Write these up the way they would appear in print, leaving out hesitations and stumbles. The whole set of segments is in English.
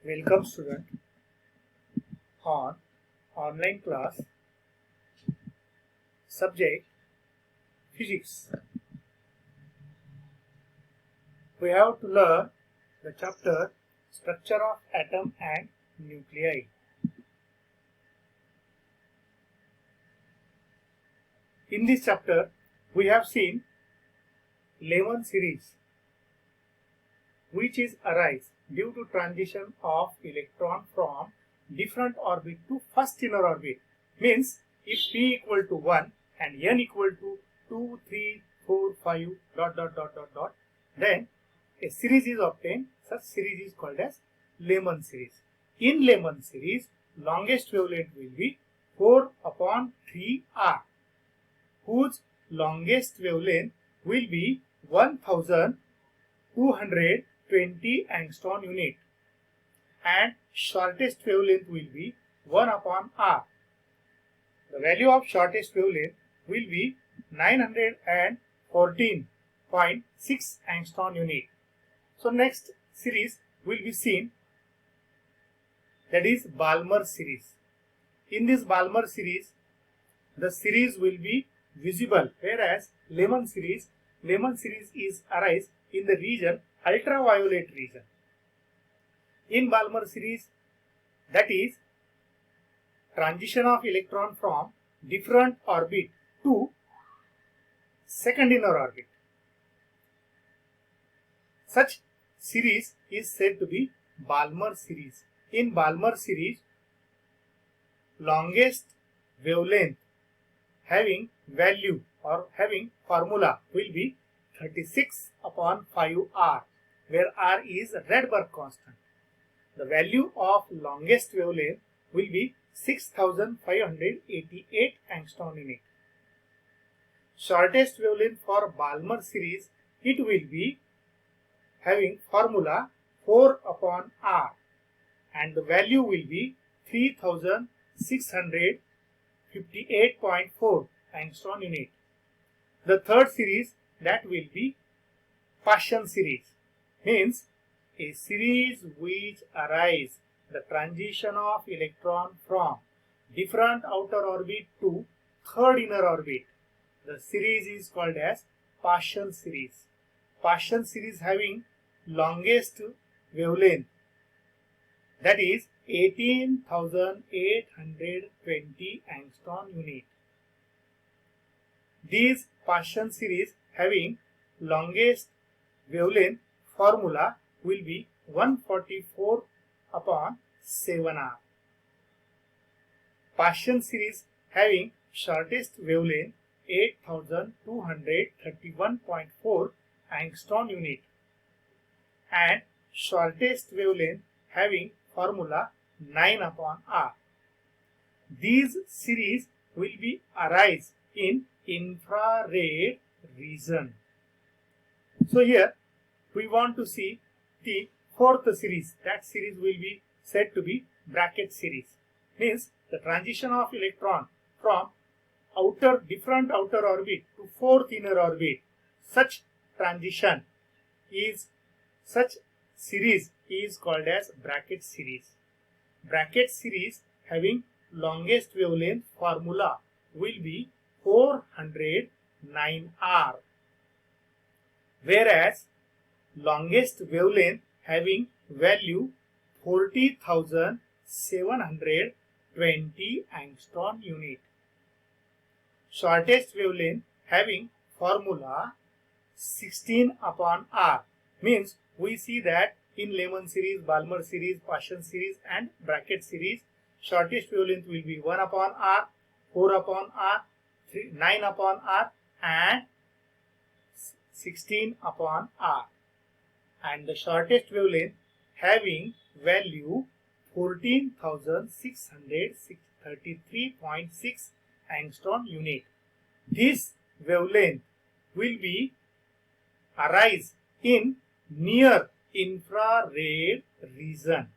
Welcome student on online class subject physics. We have to learn the chapter structure of atom and nuclei. In this chapter we have seen Lehman series which is arise due to transition of electron from different orbit to first inner orbit. Means if p equal to 1 and n equal to 2, 3, 4, 5 dot then a series is obtained. Such series is called as Lehman series. In Lehman series longest wavelength will be 4 upon 3r whose longest wavelength will be 1220 angstrom unit and shortest wavelength will be 1 upon r. The value of shortest wavelength will be 914.6 angstrom unit. So next series will be seen, that is Balmer series. In this Balmer series the series will be visible, whereas Lehman series is arise in the region ultraviolet region. In Balmer series, that is transition of electron from different orbit to second inner orbit. Such series is said to be Balmer series. In Balmer series, longest wavelength having value or having formula will be 36 upon 5r, where r is Rydberg constant. The value of longest wavelength will be 6588 angstrom unit. Shortest wavelength for Balmer series, it will be having formula 4 upon r and the value will be 3658.4 angstrom unit. The third series, that will be Paschen series, means a series which arise the transition of electron from different outer orbit to third inner orbit. The series is called as Paschen series. Paschen series having longest wavelength, that is 18,820 angstrom unit. These Paschen series having longest wavelength formula will be 144 upon 7r. Paschen series having shortest wavelength 8231.4 angstrom unit and shortest wavelength having formula 9 upon r. These series will be arise in infrared region. So here we want to see the fourth series. That series will be said to be bracket series. Means the transition of electron from different outer orbit to fourth inner orbit. Such series is called as bracket series. Bracket series having longest wavelength formula will be 409r, whereas longest wavelength having value 40,720 angstrom unit. Shortest wavelength having formula 16 upon r, means we see that in Lehman series, Balmer series, Paschen series and bracket series, shortest wavelength will be 1 upon r, 4 upon r, 9 upon r and 16 upon r, and the shortest wavelength having value 14,633.6 angstrom unit. This wavelength will be arise in near infrared region.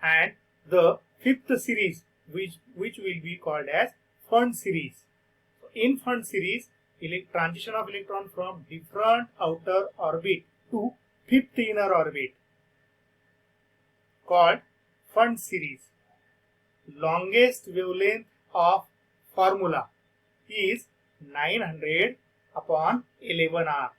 And the fifth series which will be called as Pfund series. So in Pfund series, transition of electron from different outer orbit to fifth inner orbit. called Fund series. Longest wavelength of formula is 900 upon 11R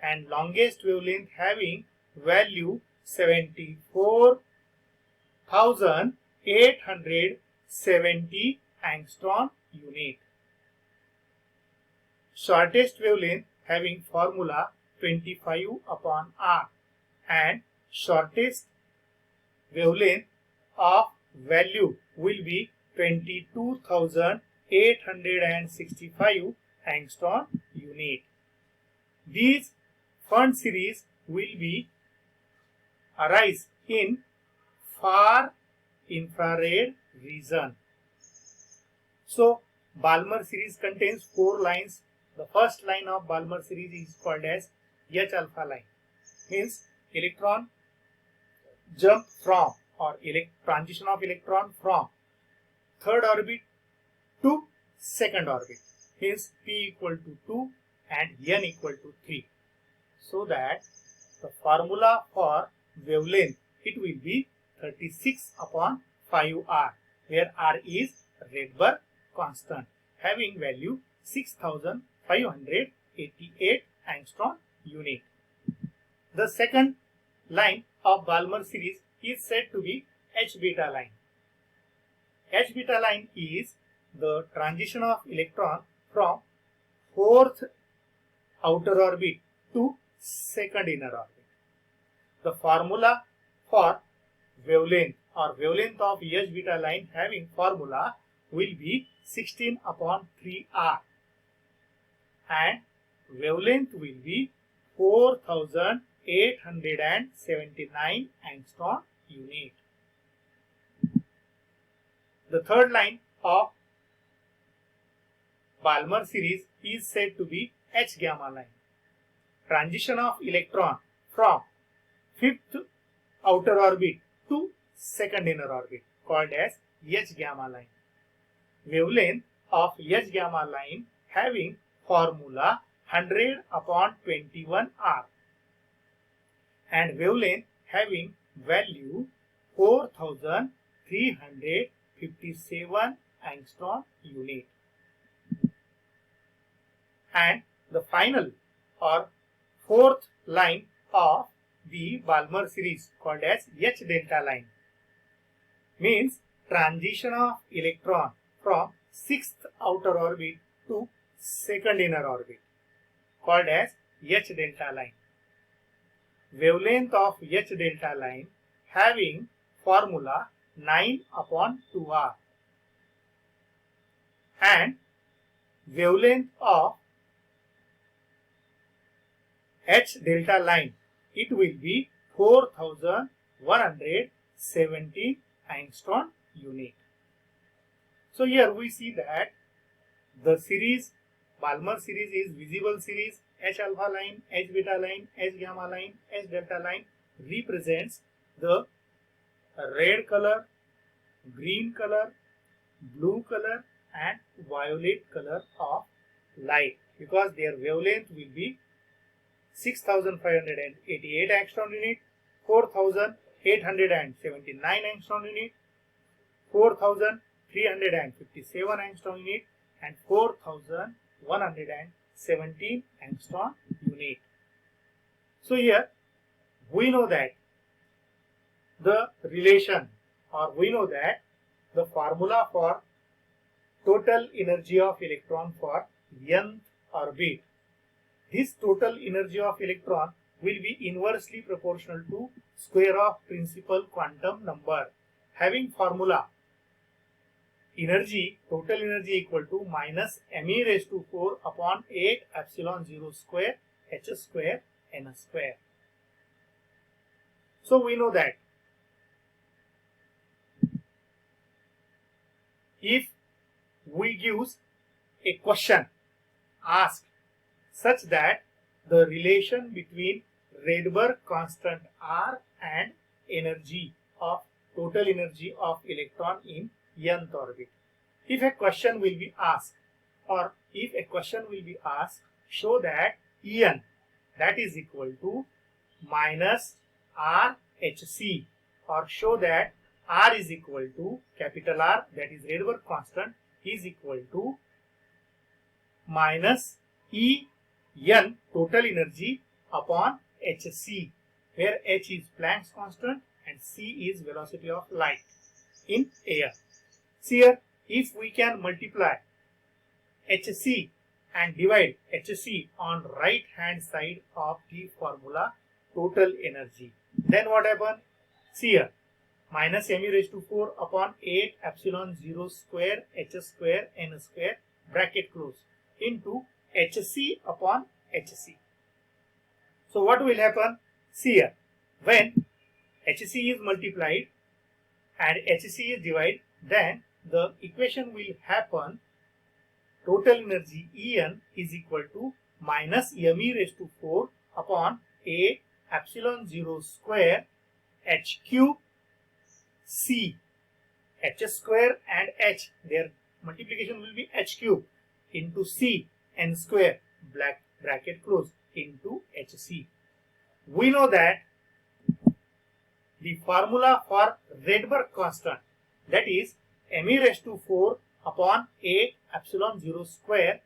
and longest wavelength having value 74,870 angstrom unit. Shortest wavelength having formula 25 upon R and shortest wavelength of value will be 22,865 angstrom unit. These Fund series will be arise in far infrared region. So Balmer series contains 4 lines. The first line of Balmer series is called as H alpha line, means electron jump from or transition of electron from third orbit to second orbit, means P equal to 2 and N equal to 3. So that the formula for wavelength, it will be 36 upon 5R, where R is Rydberg constant having value 6,588 angstrom unit. The second line of Balmer series is said to be H beta line. H beta line is the transition of electron from fourth outer orbit to second inner orbit. The formula for wavelength or wavelength of H beta line having formula will be 16 upon 3R and wavelength will be 4,879 angstrom unit. The third line of Balmer series is said to be H gamma line. Transition of electron from fifth outer orbit to second inner orbit called as H gamma line. Wavelength of H gamma line having formula 100 upon 21R and wavelength having value 4,357 angstrom unit. And the final or fourth line of the Balmer series called as H delta line, means transition of electron from sixth outer orbit to second inner orbit called as H delta line. Wavelength of H delta line having formula 9 upon 2R and wavelength of H delta line, it will be 4,170 angstrom unit. So here we see that the series Balmer series is visible series. H alpha line, H beta line, H gamma line, H delta line represents the red color, green color, blue color and violet color of light, because their wavelength will be 6,588 angstrom unit, 4,879 angstrom unit, 4,357 angstrom unit and 4,117 angstrom unit. So here we know that the relation, or we know that the formula for total energy of electron for nth orbit. This total energy of electron will be inversely proportional to square of principal quantum number, having formula energy, total energy equal to minus me raised to 4 upon 8 epsilon 0 square h square n square. So we know that if we use a question asked such that the relation between Rydberg constant R and energy of total energy of electron in nth orbit. If a question will be asked, or if a question will be asked, show that En, that is equal to minus RHC or show that R is equal to capital R, that is Rydberg constant, is equal to minus En total energy upon hc, where h is Planck's constant and c is velocity of light in air. See here, if we can multiply hc and divide hc on right hand side of the formula total energy, then what happen? See here, minus m e raised to 4 upon 8 epsilon 0 square h square n square bracket close into hc upon hc. So what will happen? See here, when hc is multiplied and hc is divided, then the equation will happen total energy En is equal to minus m e raised to 4 upon 8 epsilon 0 square h cube c, h square and h, their multiplication will be h cube into c n square bracket close into hc. We know that the formula for Rydberg constant, that is m e raised to 4 upon 8 epsilon 0 square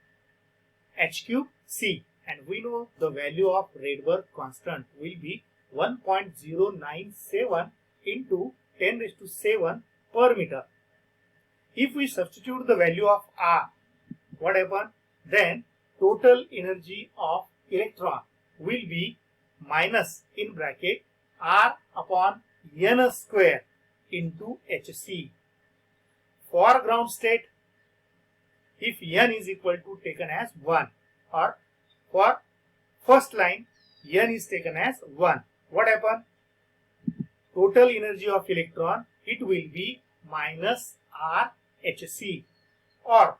h cube c, and we know the value of Rydberg constant will be 1.097 into 10 raised to 7 per meter. If we substitute the value of R, what happens? Then total energy of electron will be minus in bracket R upon n square into hc. For ground state, if n is equal to taken as 1, or for first line n is taken as 1, what happens? Total energy of electron, it will be minus R hc, or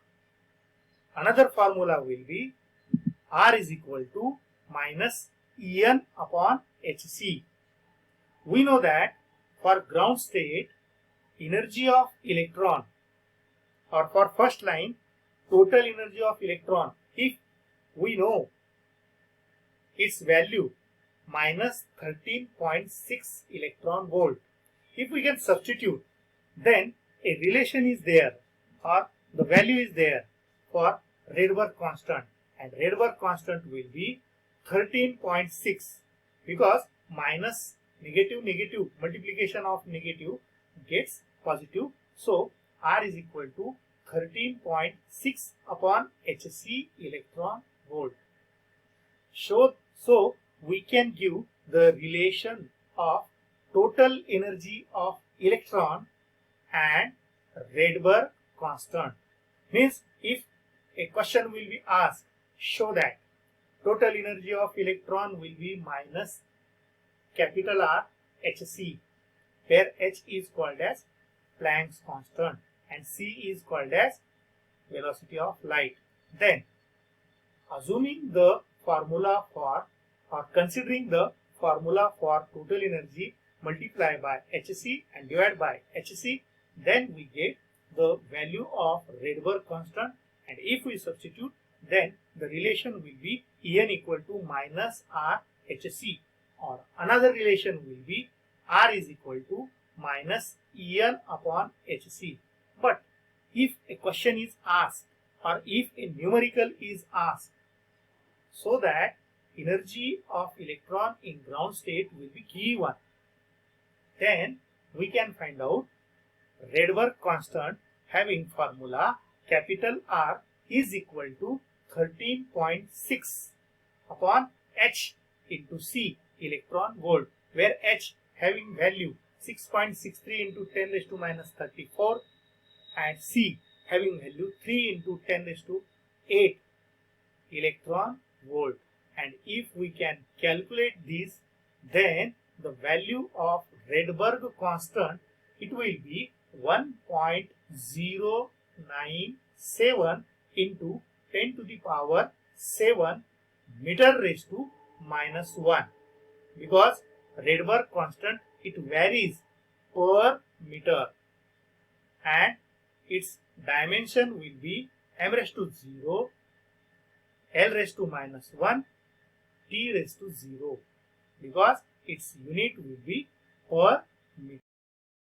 another formula will be R is equal to minus En upon hc. We know that for ground state, energy of electron, or for first line, total energy of electron, if we know its value minus 13.6 electron volt, if we can substitute, then a relation is there, or the value is there for Rydberg constant, and Rydberg constant will be 13.6, because minus negative multiplication of negative gets positive. So R is equal to 13.6 upon hc electron volt. So we can give the relation of total energy of electron and Rydberg constant. Means if a question will be asked, show that total energy of electron will be minus capital R hc, where h is called as Planck's constant and c is called as velocity of light. Then assuming the formula for, or considering the formula for total energy multiplied by hc and divided by hc, then we get the value of Rydberg constant, and if we substitute, then the relation will be En equal to minus R hc, or another relation will be R is equal to minus En upon hc. But if a question is asked, or if a numerical is asked, so that energy of electron in ground state will be given, then we can find out Rydberg constant having formula capital R is equal to 13.6 upon h into c electron volt, where h having value 6.63 into 10 raised to minus 34 and c having value 3 into 10 raised to 8 electron volt. And if we can calculate this, then the value of Rydberg constant, it will be 1.097 into 10 to the power 7 meter raised to minus 1, because Rydberg constant, it varies per meter and its dimension will be m raised to 0, l raised to minus 1, t raised to 0, because its unit will be per meter.